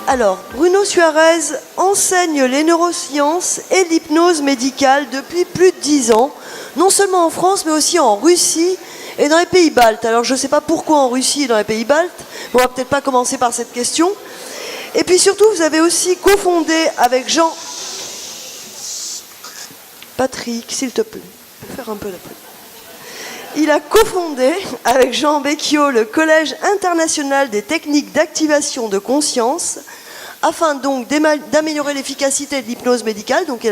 Alors, Bruno Suarez enseigne les neurosciences et l'hypnose médicale depuis plus de 10 ans, non seulement en France, mais aussi en Russie et dans les pays baltes. Alors, je ne sais pas pourquoi en Russie et dans les pays baltes, mais on va peut-être pas commencer par cette question. Et puis surtout, vous avez aussi cofondé avec Jean... Patrick, s'il te plaît, faire un peu la pluie. Il a cofondé avec Jean Becchio le Collège international des techniques d'activation de conscience afin donc d'améliorer l'efficacité de l'hypnose médicale. Donc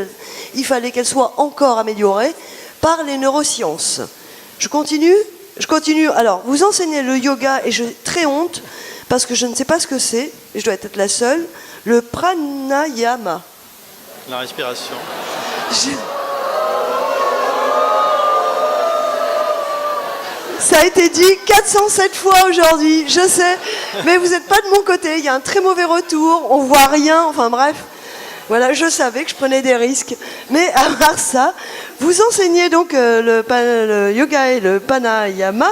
il fallait qu'elle soit encore améliorée par les neurosciences. Je continue. Alors, vous enseignez le yoga et j'ai très honte parce que je ne sais pas ce que c'est, et je dois être la seule, le pranayama. La respiration. Ça a été dit 407 fois aujourd'hui, je sais, mais vous n'êtes pas de mon côté, il y a un très mauvais retour, on voit rien, enfin bref. Voilà, je savais que je prenais des risques. Mais à part ça, vous enseignez donc le yoga et le pranayama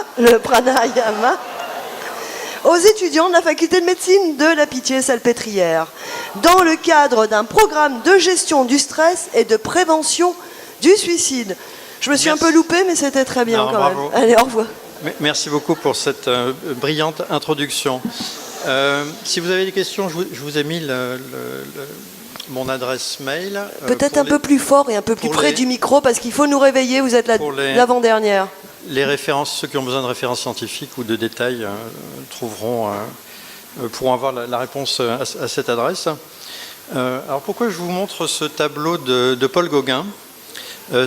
aux étudiants de la faculté de médecine de la Pitié-Salpêtrière, dans le cadre d'un programme de gestion du stress et de prévention du suicide. Je me suis un peu loupée, mais c'était très bien quand même. Allez, au revoir. Merci beaucoup pour cette brillante introduction. Si vous avez des questions, je vous ai mis mon adresse mail. Peut-être un peu plus fort et un peu plus près du micro, parce qu'il faut nous réveiller, vous êtes l'avant-dernière. Les références, ceux qui ont besoin de références scientifiques ou de détails pourront avoir la réponse à cette adresse. Alors pourquoi je vous montre ce tableau de Paul Gauguin ?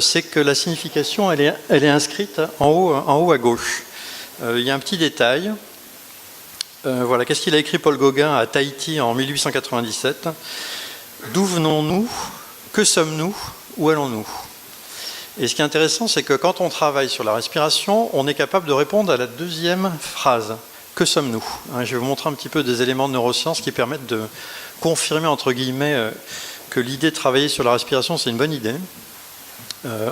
C'est que la signification, elle est inscrite en haut à gauche. Il y a un petit détail. Voilà, qu'est-ce qu'il a écrit Paul Gauguin à Tahiti en 1897 ? D'où venons-nous ? Que sommes-nous ? Où allons-nous ? Et ce qui est intéressant, c'est que quand on travaille sur la respiration, on est capable de répondre à la deuxième phrase. Que sommes-nous ? Je vais vous montrer un petit peu des éléments de neurosciences qui permettent de confirmer, entre guillemets, que l'idée de travailler sur la respiration, c'est une bonne idée.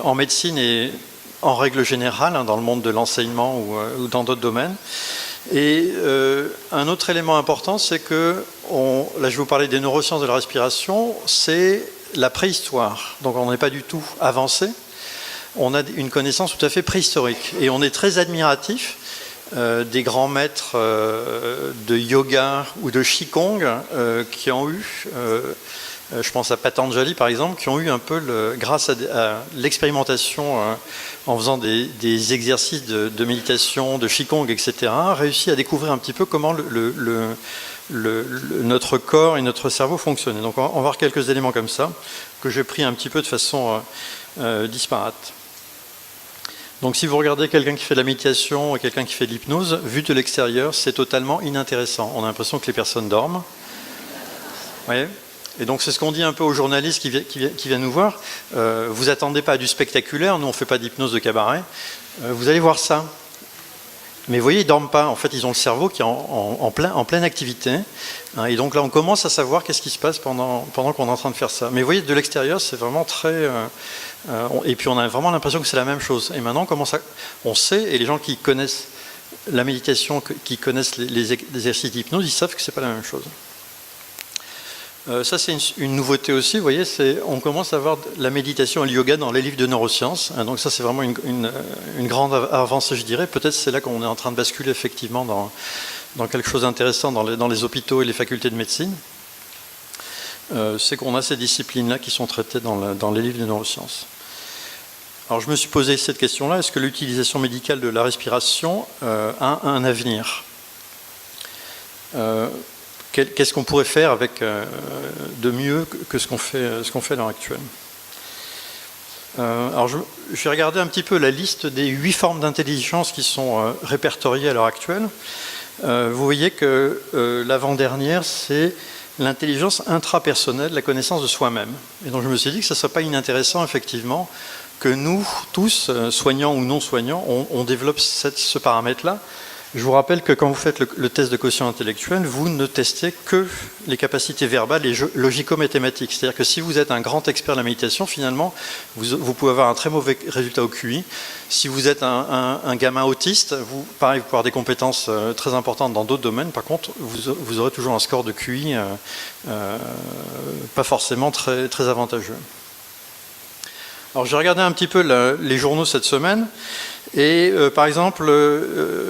En médecine et en règle générale, dans le monde de l'enseignement ou dans d'autres domaines. Et un autre élément important, c'est que, là je vais vous parler des neurosciences de la respiration, c'est la préhistoire. Donc on n'est pas du tout avancé, on a une connaissance tout à fait préhistorique. Et on est très admiratif des grands maîtres de yoga ou de qigong qui ont eu... je pense à Patanjali par exemple, qui ont eu un peu, grâce à l'expérimentation en faisant des exercices de méditation, de qigong, etc., réussi à découvrir un petit peu comment notre corps et notre cerveau fonctionnaient. Donc on va voir quelques éléments comme ça, que j'ai pris un petit peu de façon disparate. Donc si vous regardez quelqu'un qui fait de la méditation et quelqu'un qui fait de l'hypnose, vu de l'extérieur, c'est totalement inintéressant. On a l'impression que les personnes dorment. Vous voyez ? Et donc c'est ce qu'on dit un peu aux journalistes qui viennent nous voir. Vous attendez pas à du spectaculaire, nous on ne fait pas d'hypnose de cabaret. Vous allez voir ça. Mais vous voyez, ils ne dorment pas. En fait, ils ont le cerveau qui est en pleine activité. Et donc là, on commence à savoir qu'est-ce qui se passe pendant qu'on est en train de faire ça. Mais vous voyez, de l'extérieur, c'est vraiment très... et puis on a vraiment l'impression que c'est la même chose. Et maintenant, on sait, et les gens qui connaissent la méditation, qui connaissent les exercices d'hypnose, ils savent que ce n'est pas la même chose. Ça, c'est une nouveauté aussi, vous voyez, on commence à voir la méditation et le yoga dans les livres de neurosciences. Donc ça, c'est vraiment une grande avancée, je dirais. Peut-être c'est là qu'on est en train de basculer effectivement dans quelque chose d'intéressant dans les hôpitaux et les facultés de médecine. C'est qu'on a ces disciplines-là qui sont traitées dans les livres de neurosciences. Alors je me suis posé cette question-là, est-ce que l'utilisation médicale de la respiration a un avenir ? Qu'est-ce qu'on pourrait faire avec de mieux que ce qu'on fait à l'heure actuelle ? Alors je vais regarder un petit peu la liste des 8 formes d'intelligence qui sont répertoriées à l'heure actuelle. Vous voyez que l'avant-dernière, c'est l'intelligence intrapersonnelle, la connaissance de soi-même. Et donc je me suis dit que ce ne serait pas inintéressant, effectivement, que nous, tous, soignants ou non soignants, on développe ce paramètre-là. Je vous rappelle que quand vous faites le test de quotient intellectuel, vous ne testez que les capacités verbales et logico-mathématiques. C'est-à-dire que si vous êtes un grand expert de la méditation, finalement, vous pouvez avoir un très mauvais résultat au QI. Si vous êtes un gamin autiste, pareil, vous pouvez avoir des compétences très importantes dans d'autres domaines. Par contre, vous aurez toujours un score de QI pas forcément très, très avantageux. Alors j'ai regardé un petit peu les journaux cette semaine. Et par exemple,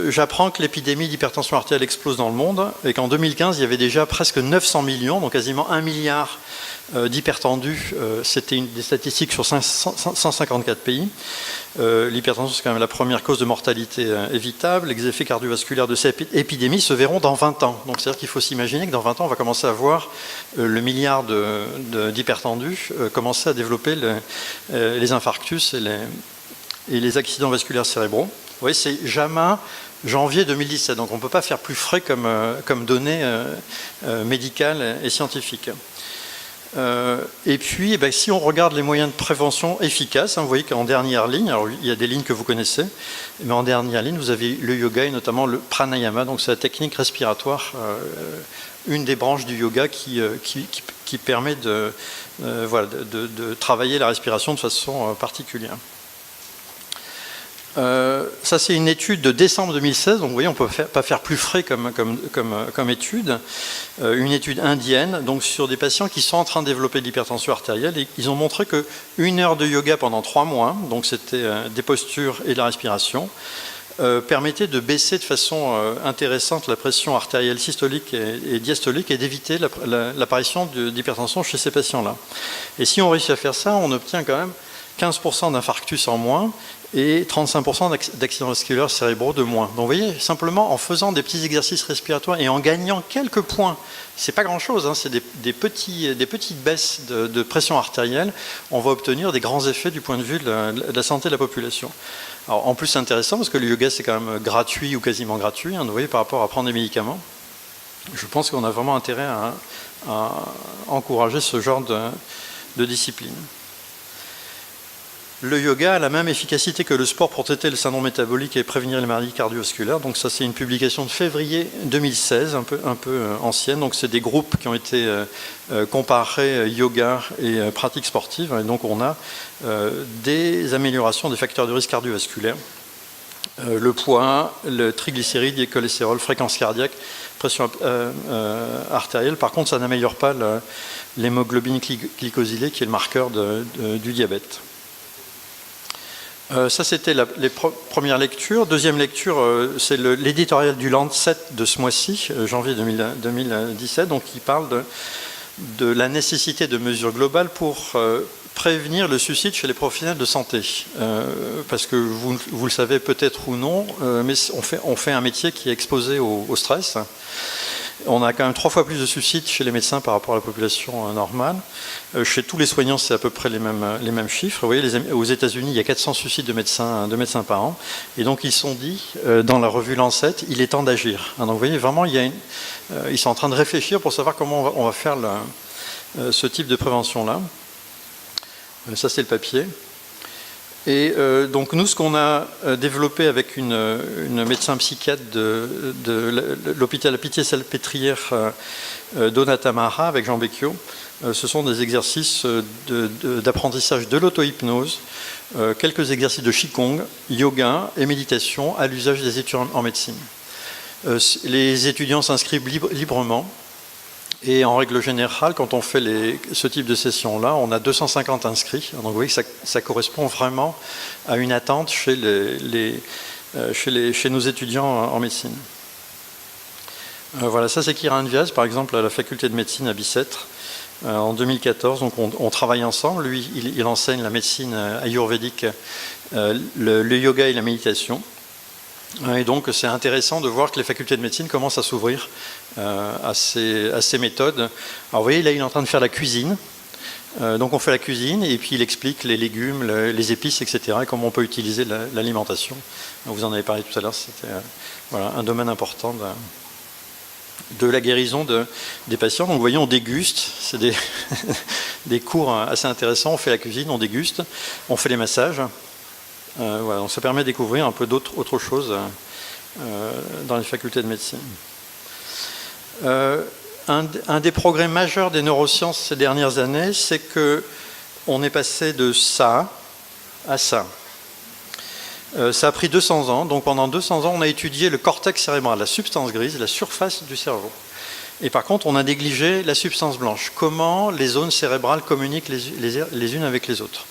j'apprends que l'épidémie d'hypertension artérielle explose dans le monde et qu'en 2015, il y avait déjà presque 900 millions, donc quasiment 1 milliard d'hypertendus. C'était des statistiques sur 154 pays. L'hypertension, c'est quand même la première cause de mortalité évitable. Les effets cardiovasculaires de cette épidémie se verront dans 20 ans. Donc c'est-à-dire qu'il faut s'imaginer que dans 20 ans, on va commencer à voir le milliard d'hypertendus commencer à développer les infarctus et les accidents vasculaires cérébraux. Vous voyez, c'est janvier 2017, donc on ne peut pas faire plus frais comme données médicales et scientifiques. Et puis, si on regarde les moyens de prévention efficaces, vous voyez qu'en dernière ligne, alors il y a des lignes que vous connaissez, mais en dernière ligne, vous avez le yoga et notamment le pranayama, donc c'est la technique respiratoire, une des branches du yoga qui permet de travailler la respiration de façon particulière. Ça c'est une étude de décembre 2016, donc vous voyez on ne peut pas faire plus frais comme étude, une étude indienne donc sur des patients qui sont en train de développer de l'hypertension artérielle et ils ont montré que 1 heure de yoga pendant 3 mois, donc c'était des postures et de la respiration, permettait de baisser de façon intéressante la pression artérielle systolique et diastolique et d'éviter l'apparition d'hypertension chez ces patients-là. Et si on réussit à faire ça, on obtient quand même 15% d'infarctus en moins et 35% d'accidents vasculaires cérébraux de moins. Donc vous voyez, simplement en faisant des petits exercices respiratoires et en gagnant quelques points, c'est pas grand-chose, c'est des petites baisses de pression artérielle, on va obtenir des grands effets du point de vue de la santé de la population. Alors, en plus, c'est intéressant parce que le yoga, c'est quand même gratuit ou quasiment gratuit, vous voyez, par rapport à prendre des médicaments. Je pense qu'on a vraiment intérêt à encourager ce genre de discipline. Le yoga a la même efficacité que le sport pour traiter le syndrome métabolique et prévenir les maladies cardiovasculaires. Donc ça, c'est une publication de février 2016, un peu ancienne. Donc c'est des groupes qui ont été comparés yoga et pratiques sportives. Et donc on a des améliorations des facteurs de risque cardiovasculaire. Le poids, le triglycéride, le cholestérol, fréquence cardiaque, pression artérielle. Par contre, ça n'améliore pas l'hémoglobine glycosylée qui est le marqueur du diabète. Ça, c'était les premières lectures. Deuxième lecture, c'est l'éditorial du Lancet de ce mois-ci, janvier 2017, donc qui parle de la nécessité de mesures globales pour prévenir le suicide chez les professionnels de santé. Parce que vous le savez peut-être ou non, mais on fait un métier qui est exposé au stress. On a quand même 3 fois plus de suicides chez les médecins par rapport à la population normale. Chez tous les soignants, c'est à peu près les mêmes chiffres. Vous voyez, aux États-Unis, il y a 400 suicides de médecins par an. Et donc, ils sont dit, dans la revue Lancet, il est temps d'agir. Donc, vous voyez, vraiment, ils sont en train de réfléchir pour savoir comment on va faire ce type de prévention-là. Ça, c'est le papier. Et donc nous, ce qu'on a développé avec une médecin psychiatre de l'hôpital Pitié-Salpêtrière Donata Mara avec Jean Becchio, ce sont des exercices d'apprentissage de l'auto-hypnose, quelques exercices de Qigong, yoga et méditation à l'usage des étudiants en médecine. Les étudiants s'inscrivent librement. Et en règle générale, quand on fait ce type de session-là, on a 250 inscrits. Donc vous voyez que ça correspond vraiment à une attente chez nos étudiants en médecine. Voilà, ça c'est Kiran Vyas, par exemple, à la faculté de médecine à Bicêtre, en 2014. Donc on travaille ensemble. Lui, il enseigne la médecine ayurvédique, le yoga et la méditation. Et donc c'est intéressant de voir que les facultés de médecine commencent à s'ouvrir à ces méthodes. Alors vous voyez, là il est en train de faire la cuisine. Donc on fait la cuisine et puis il explique les légumes, les épices, etc. et comment on peut utiliser l'alimentation. Vous en avez parlé tout à l'heure, c'était un domaine important de la guérison des patients. Donc vous voyez, on déguste, c'est des cours assez intéressants. On fait la cuisine, on déguste, on fait les massages. Donc ça permet de découvrir un peu autre chose dans les facultés de médecine. Un des progrès majeurs des neurosciences ces dernières années, c'est qu'on est passé de ça à ça. Ça a pris 200 ans, donc pendant 200 ans, on a étudié le cortex cérébral, la substance grise, la surface du cerveau. Et par contre, on a négligé la substance blanche. Comment les zones cérébrales communiquent les unes avec les autres.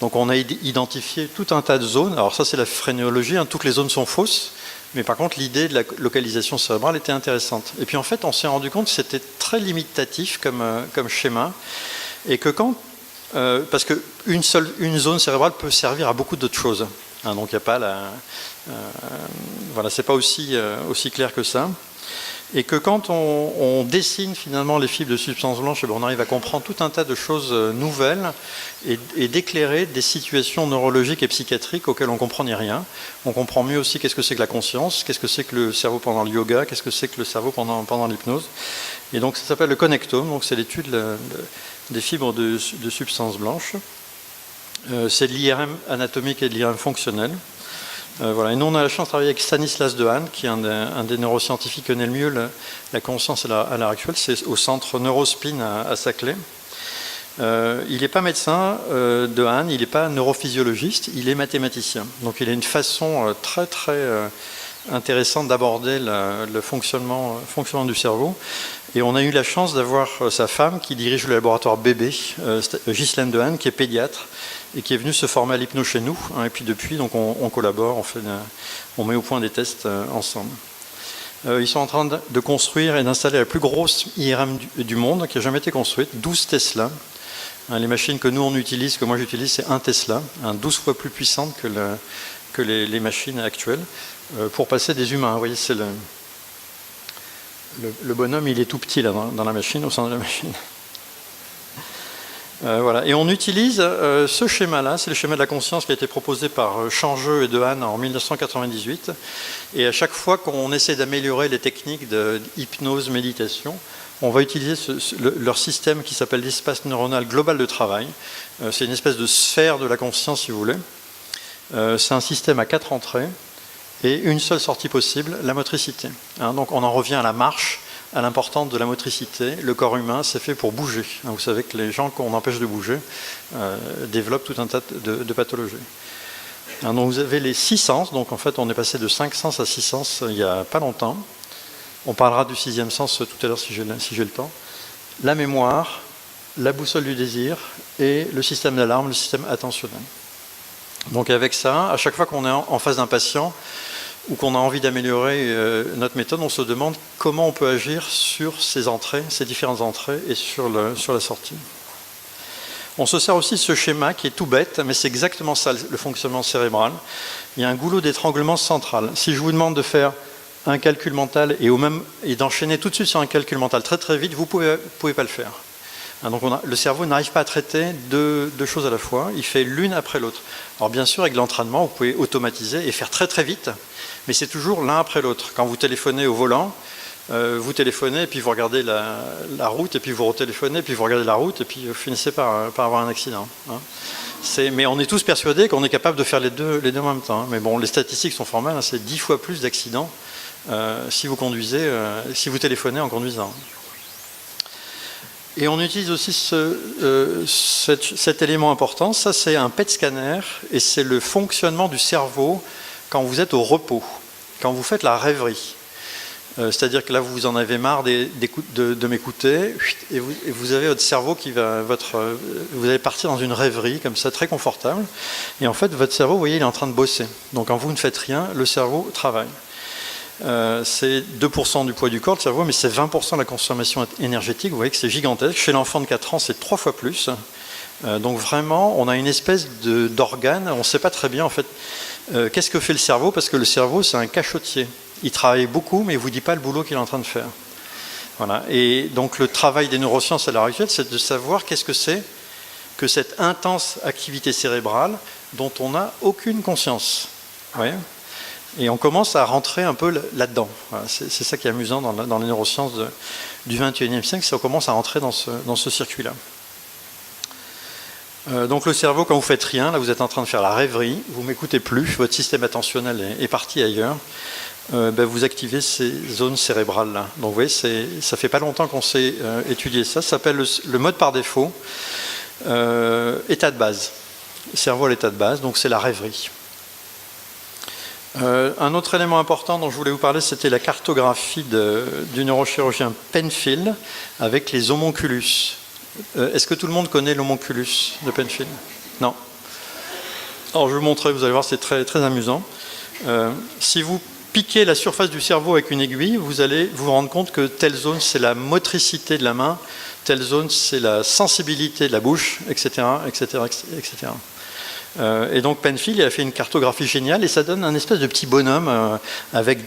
Donc on a identifié tout un tas de zones. Alors ça, c'est la phrénologie, hein, toutes les zones sont fausses. Mais par contre, l'idée de la localisation cérébrale était intéressante. Et puis en fait, on s'est rendu compte que c'était très limitatif comme schéma. Et que parce qu'une zone cérébrale peut servir à beaucoup d'autres choses. Hein, donc il n'y a pas voilà, c'est pas aussi clair que ça. Et que quand on dessine finalement les fibres de substance blanche, on arrive à comprendre tout un tas de choses nouvelles et d'éclairer des situations neurologiques et psychiatriques auxquelles on ne comprenait rien. On comprend mieux aussi qu'est-ce que c'est que la conscience, qu'est-ce que c'est que le cerveau pendant le yoga, qu'est-ce que c'est que le cerveau pendant l'hypnose. Et donc ça s'appelle le connectome, donc c'est l'étude des fibres de substance blanche. C'est de l'IRM anatomique et de l'IRM fonctionnel. Voilà. Et nous, on a la chance de travailler avec Stanislas Dehaene, qui est un des neuroscientifiques qui connaît le mieux la conscience à l'heure actuelle. C'est au centre Neurospin à Saclay. Il n'est pas médecin, Dehaene, il n'est pas neurophysiologiste, il est mathématicien. Donc il a une façon très très intéressante d'aborder le fonctionnement du cerveau. Et on a eu la chance d'avoir sa femme qui dirige le laboratoire bébé, Ghislaine Dehaene, qui est pédiatre, et qui est venue se former à l'hypnose chez nous. Hein, et puis depuis, donc on collabore, on met au point des tests ensemble. Ils sont en train de construire et d'installer la plus grosse IRM du monde, qui n'a jamais été construite, 12 Tesla. Hein, les machines que nous on utilise, que moi j'utilise, c'est 1 Tesla, 12 fois plus puissante que les machines actuelles, pour passer des humains. Vous voyez, c'est le bonhomme, il est tout petit là, dans la machine, au centre de la machine. Voilà. Et on utilise ce schéma-là, c'est le schéma de la conscience qui a été proposé par Changeux et Dehaene en 1998. Et à chaque fois qu'on essaie d'améliorer les techniques d'hypnose, méditation, on va utiliser leur système qui s'appelle l'espace neuronal global de travail. C'est une espèce de sphère de la conscience, si vous voulez. C'est un système à 4 entrées et une seule sortie possible, la motricité. Hein, donc on en revient à la marche, à l'importance de la motricité. Le corps humain, c'est fait pour bouger. Vous savez que les gens qu'on empêche de bouger développent tout un tas de pathologies. Donc vous avez les 6 sens. Donc en fait, on est passé de 5 sens à 6 sens il n'y a pas longtemps. On parlera du 6e sens tout à l'heure si j'ai le temps. La mémoire, la boussole du désir et le système d'alarme, le système attentionnel. Donc avec ça, à chaque fois qu'on est en face d'un patient, ou qu'on a envie d'améliorer notre méthode, on se demande comment on peut agir sur ces entrées, ces différentes entrées, et sur la sortie. On se sert aussi de ce schéma qui est tout bête, mais c'est exactement ça le fonctionnement cérébral. Il y a un goulot d'étranglement central. Si je vous demande de faire un calcul mental et d'enchaîner tout de suite sur un calcul mental très très vite, vous ne pouvez pas le faire. Donc le cerveau n'arrive pas à traiter deux choses à la fois, il fait l'une après l'autre. Alors bien sûr, avec l'entraînement, vous pouvez automatiser et faire très très vite, mais c'est toujours l'un après l'autre. Quand vous téléphonez au volant, vous téléphonez, et puis vous regardez la route, et puis vous retéléphonez, et puis vous regardez la route, et puis vous finissez par avoir un accident. Hein. Mais on est tous persuadés qu'on est capable de faire les deux en même temps. Hein. Mais bon, les statistiques sont formelles, hein, c'est 10 fois plus d'accidents si vous conduisez, si vous téléphonez en conduisant. Et on utilise aussi cet élément important, ça c'est un PET scanner, et c'est le fonctionnement du cerveau quand vous êtes au repos, quand vous faites la rêverie. C'est-à-dire que là vous en avez marre de m'écouter, et vous avez votre cerveau qui va, vous allez partir dans une rêverie comme ça, très confortable, et en fait votre cerveau, vous voyez, il est en train de bosser. Donc quand vous ne faites rien, le cerveau travaille. C'est 2% du poids du corps, le cerveau, mais c'est 20% de la consommation énergétique. Vous voyez que c'est gigantesque. Chez l'enfant de 4 ans, c'est 3 fois plus. Donc vraiment, on a une espèce d'organe, on ne sait pas très bien en fait qu'est-ce que fait le cerveau, parce que le cerveau, c'est un cachotier. Il travaille beaucoup, mais il ne vous dit pas le boulot qu'il est en train de faire. Voilà. Et donc le travail des neurosciences à l'heure actuelle, c'est de savoir qu'est-ce que c'est que cette intense activité cérébrale dont on n'a aucune conscience. Vous voyez ? Et on commence à rentrer un peu là-dedans. Voilà, c'est ça qui est amusant dans les neurosciences du XXIe siècle, c'est qu'on commence à rentrer dans ce circuit-là. Donc le cerveau, quand vous faites rien, là vous êtes en train de faire la rêverie, vous ne m'écoutez plus, votre système attentionnel est parti ailleurs. vous activez ces zones cérébrales-là. Donc vous voyez, ça fait pas longtemps qu'on sait étudier ça. Ça s'appelle le mode par défaut, état de base. Cerveau à l'état de base, donc c'est la rêverie. Un autre élément important dont je voulais vous parler, c'était la cartographie du neurochirurgien Penfield avec les homonculus. Est-ce que tout le monde connaît l'homonculus de Penfield? Non. Alors je vais vous montrer, vous allez voir, c'est très, très amusant. Si vous piquez la surface du cerveau avec une aiguille, vous allez vous rendre compte que telle zone, c'est la motricité de la main, telle zone, c'est la sensibilité de la bouche, etc., etc., etc. Et donc Penfield, il a fait une cartographie géniale et ça donne un espèce de petit bonhomme avec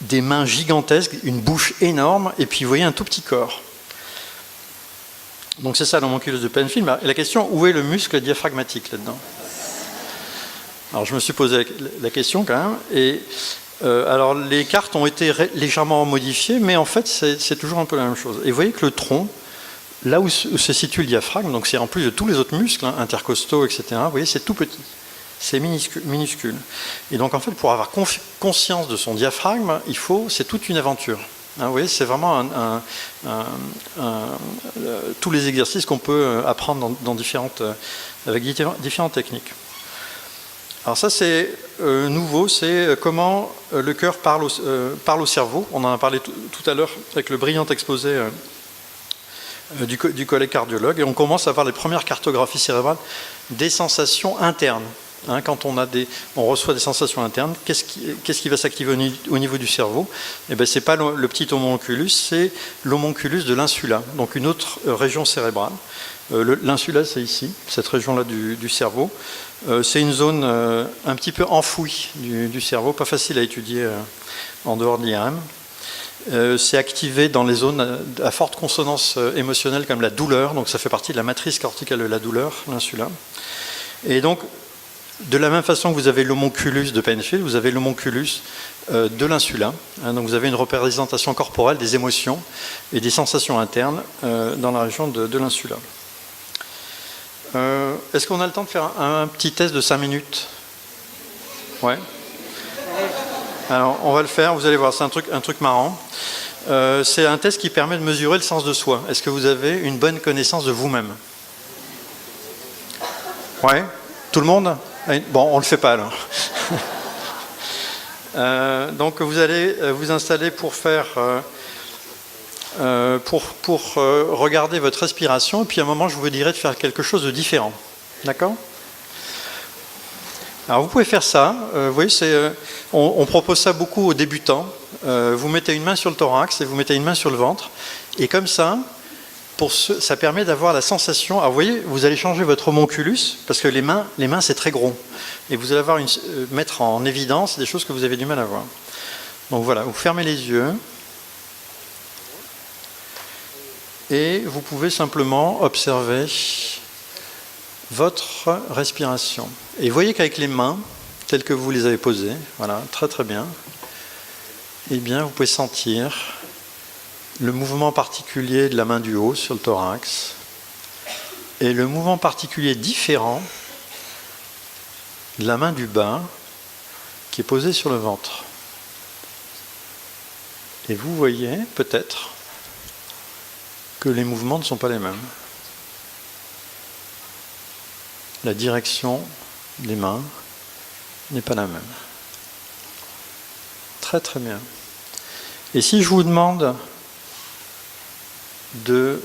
des mains gigantesques, une bouche énorme, et puis vous voyez un tout petit corps. Donc c'est ça l'homonculus de Penfield. La question, où est le muscle diaphragmatique là-dedans? Alors je me suis posé la question quand même, et alors les cartes ont été légèrement modifiées, mais en fait c'est toujours un peu la même chose. Et vous voyez que le tronc, là où se situe le diaphragme, donc c'est en plus de tous les autres muscles, intercostaux, etc., vous voyez, c'est tout petit, c'est minuscule. Et donc en fait, pour avoir conscience de son diaphragme, c'est toute une aventure. Vous voyez, c'est vraiment tous les exercices qu'on peut apprendre avec différentes techniques. Alors ça c'est nouveau, c'est comment le cœur parle au cerveau. On en a parlé tout à l'heure avec le brillant exposé du collègue cardiologue, et on commence à voir les premières cartographies cérébrales des sensations internes. Quand on reçoit des sensations internes, qu'est-ce qui va s'activer au niveau du cerveau? Eh bien, ce n'est pas le petit homonculus, c'est l'homonculus de l'insula, donc une autre région cérébrale. L'insula, c'est ici, cette région-là du cerveau. C'est une zone un petit peu enfouie du cerveau, pas facile à étudier en dehors de l'IRM. C'est activé dans les zones à forte consonance émotionnelle comme la douleur, donc ça fait partie de la matrice corticale de la douleur, l'insula. Et donc, de la même façon que vous avez l'homonculus de Penfield, vous avez l'homonculus de l'insula. Donc vous avez une représentation corporelle des émotions et des sensations internes dans la région de l'insula. Est-ce qu'on a le temps de faire un petit test de 5 minutes? Ouais. Alors, on va le faire, vous allez voir, c'est un truc marrant. C'est un test qui permet de mesurer le sens de soi. Est-ce que vous avez une bonne connaissance de vous-même? Ouais. Tout le monde? Bon, on ne le fait pas alors. Donc vous allez vous installer pour faire... pour regarder votre respiration, et puis à un moment je vous dirai de faire quelque chose de différent. D'accord? Alors vous pouvez faire ça, vous voyez, on propose ça beaucoup aux débutants. Vous mettez une main sur le thorax et vous mettez une main sur le ventre, et comme ça, ça permet d'avoir la sensation. Alors vous voyez, vous allez changer votre homonculus, parce que les mains c'est très gros, et vous allez mettre en évidence des choses que vous avez du mal à voir. Donc voilà, vous fermez les yeux, et vous pouvez simplement observer votre respiration. Et vous voyez qu'avec les mains, telles que vous les avez posées, voilà, très très bien, eh bien vous pouvez sentir le mouvement particulier de la main du haut sur le thorax et le mouvement particulier différent de la main du bas qui est posée sur le ventre. Et vous voyez peut-être que les mouvements ne sont pas les mêmes. La direction des mains n'est pas la même. Très très bien. Et si je vous demande de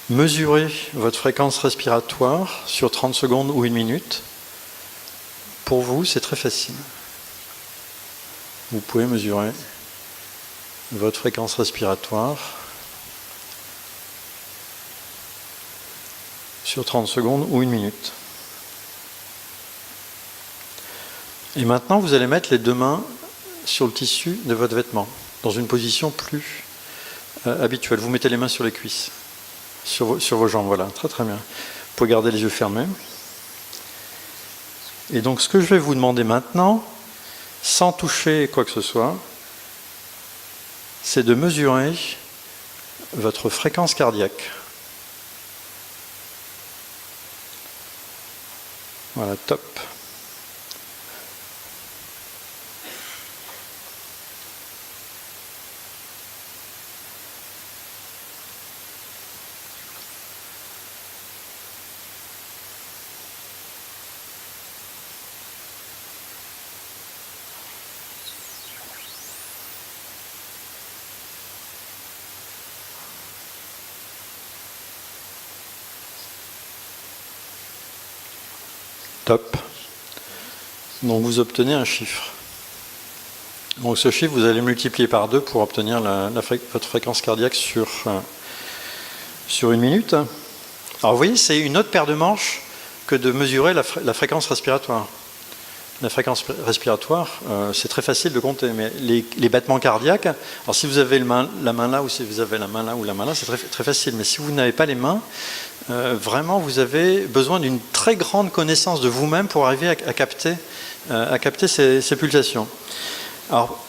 mesurer votre fréquence respiratoire sur 30 secondes ou 1 minute, pour vous c'est très facile. Vous pouvez mesurer votre fréquence respiratoire sur 30 secondes ou 1 minute. Et maintenant, vous allez mettre les 2 mains sur le tissu de votre vêtement, dans une position plus habituelle. Vous mettez les mains sur les cuisses, sur vos jambes, voilà, très très bien. Vous pouvez garder les yeux fermés. Et donc, ce que je vais vous demander maintenant, sans toucher quoi que ce soit, c'est de mesurer votre fréquence cardiaque. Voilà, top. Top. Donc vous obtenez un chiffre. Donc ce chiffre, vous allez multiplier par 2 pour obtenir votre fréquence cardiaque sur 1 minute. Alors vous voyez, c'est une autre paire de manches que de mesurer la fréquence respiratoire. La fréquence respiratoire, c'est très facile de compter, mais les battements cardiaques, alors si vous avez la main là, ou si vous avez la main là ou la main là, c'est très, très facile. Mais si vous n'avez pas les mains, vraiment vous avez besoin d'une très grande connaissance de vous-même pour arriver à capter ces pulsations. Alors,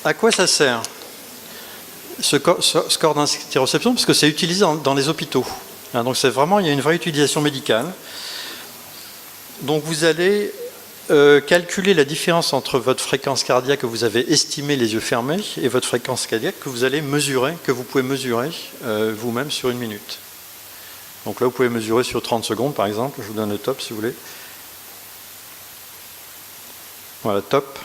à quoi ça sert ce score d'interoception? Parce que c'est utilisé dans les hôpitaux. Donc c'est vraiment, il y a une vraie utilisation médicale. Donc vous allez calculer la différence entre votre fréquence cardiaque que vous avez estimée les yeux fermés et votre fréquence cardiaque que vous allez mesurer, que vous pouvez mesurer vous-même sur 1 minute. Donc là vous pouvez mesurer sur 30 secondes par exemple, je vous donne le top si vous voulez. Voilà, top.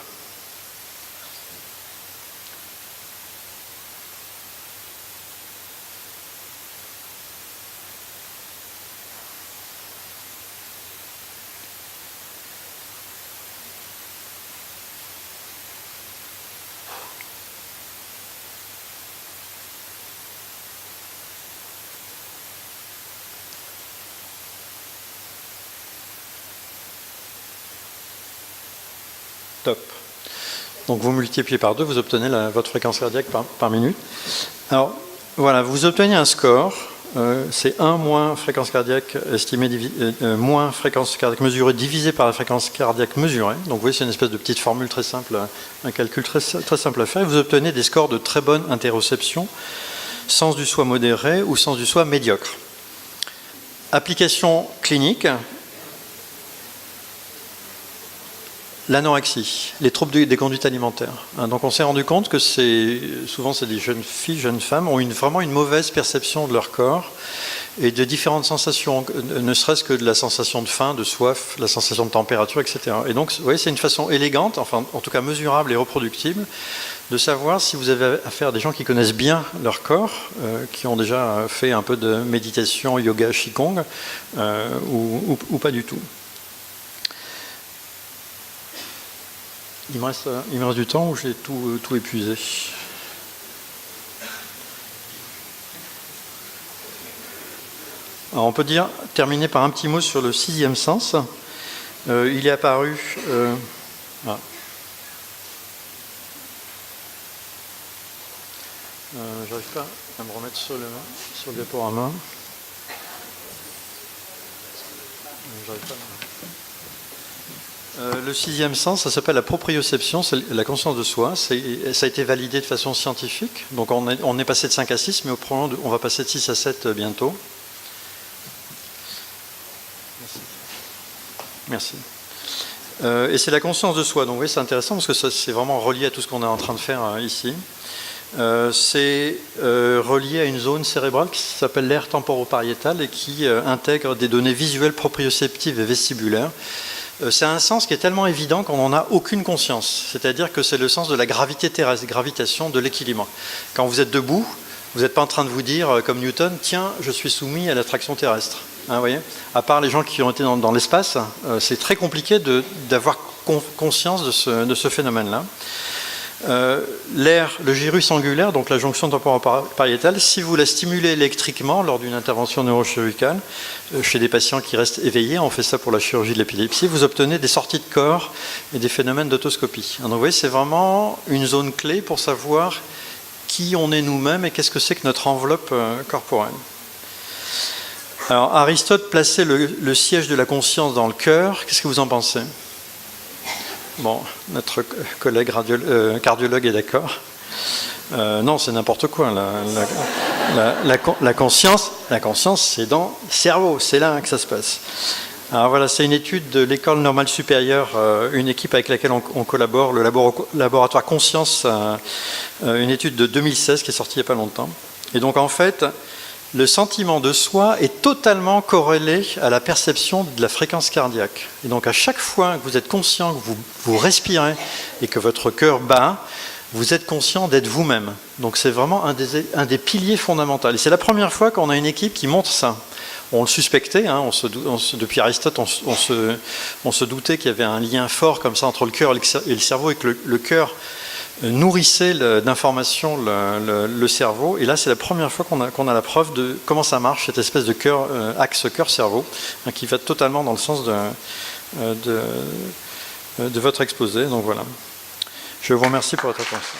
Top. Donc vous multipliez par 2, vous obtenez votre fréquence cardiaque par minute. Alors voilà, vous obtenez un score, c'est 1 moins fréquence cardiaque estimée, moins fréquence cardiaque mesurée divisé par la fréquence cardiaque mesurée. Donc vous voyez, c'est une espèce de petite formule très simple, un calcul très simple à faire. Et vous obtenez des scores de très bonne interoception, sens du soi modéré ou sens du soi médiocre. Application clinique. L'anorexie, les troubles des conduites alimentaires. Donc on s'est rendu compte que souvent c'est des jeunes filles, jeunes femmes, ont vraiment une mauvaise perception de leur corps et de différentes sensations, ne serait-ce que de la sensation de faim, de soif, la sensation de température, etc. Et donc vous voyez, c'est une façon élégante, enfin en tout cas mesurable et reproductible, de savoir si vous avez affaire à des gens qui connaissent bien leur corps, qui ont déjà fait un peu de méditation, yoga, qigong, ou pas du tout. Il me reste du temps ou j'ai tout épuisé? Alors on peut terminer par un petit mot sur le 6e sens. Il est apparu... j'arrive pas à me remettre sur le diaporama. J'arrive pas le 6e sens, ça s'appelle la proprioception, c'est la conscience de soi. Ça a été validé de façon scientifique. Donc on est passé de 5 à 6, mais on va passer de 6 à 7 bientôt. Merci. Et c'est la conscience de soi. Donc oui, c'est intéressant parce que c'est vraiment relié à tout ce qu'on est en train de faire ici. C'est relié à une zone cérébrale qui s'appelle l'aire temporopariétale et qui intègre des données visuelles, proprioceptives et vestibulaires. C'est un sens qui est tellement évident qu'on n'en a aucune conscience. C'est-à-dire que c'est le sens de la gravité terrestre, gravitation, de l'équilibre. Quand vous êtes debout, vous n'êtes pas en train de vous dire, comme Newton, tiens, je suis soumis à l'attraction terrestre. Vous voyez, à part les gens qui ont été dans l'espace, c'est très compliqué d'avoir conscience de ce phénomène-là. Le gyrus angulaire, donc la jonction temporopariétale, si vous la stimulez électriquement lors d'une intervention neurochirurgicale, chez des patients qui restent éveillés, on fait ça pour la chirurgie de l'épilepsie, vous obtenez des sorties de corps et des phénomènes d'autoscopie. Donc vous voyez, c'est vraiment une zone clé pour savoir qui on est nous-mêmes et qu'est-ce que c'est que notre enveloppe corporelle. Alors Aristote plaçait le siège de la conscience dans le cœur, qu'est-ce que vous en pensez ? Bon, notre collègue cardiologue est d'accord. Non, c'est n'importe quoi. La conscience, c'est dans le cerveau, c'est là que ça se passe. Alors voilà, c'est une étude de l'École normale supérieure, une équipe avec laquelle on collabore, le laboratoire Conscience, une étude de 2016 qui est sortie il n'y a pas longtemps. Et donc en fait, le sentiment de soi est totalement corrélé à la perception de la fréquence cardiaque. Et donc à chaque fois que vous êtes conscient que vous respirez et que votre cœur bat, vous êtes conscient d'être vous-même. Donc c'est vraiment un des piliers fondamentaux. Et c'est la première fois qu'on a une équipe qui montre ça. on le suspectait, hein, depuis Aristote, on se doutait qu'il y avait un lien fort comme ça entre le cœur et le cerveau, et que le cœur nourrissait d'informations le cerveau. Et là, c'est la première fois qu'on a la preuve de comment ça marche, cette espèce de axe cœur-cerveau, hein, qui va totalement dans le sens de votre exposé. Donc voilà. Je vous remercie pour votre attention.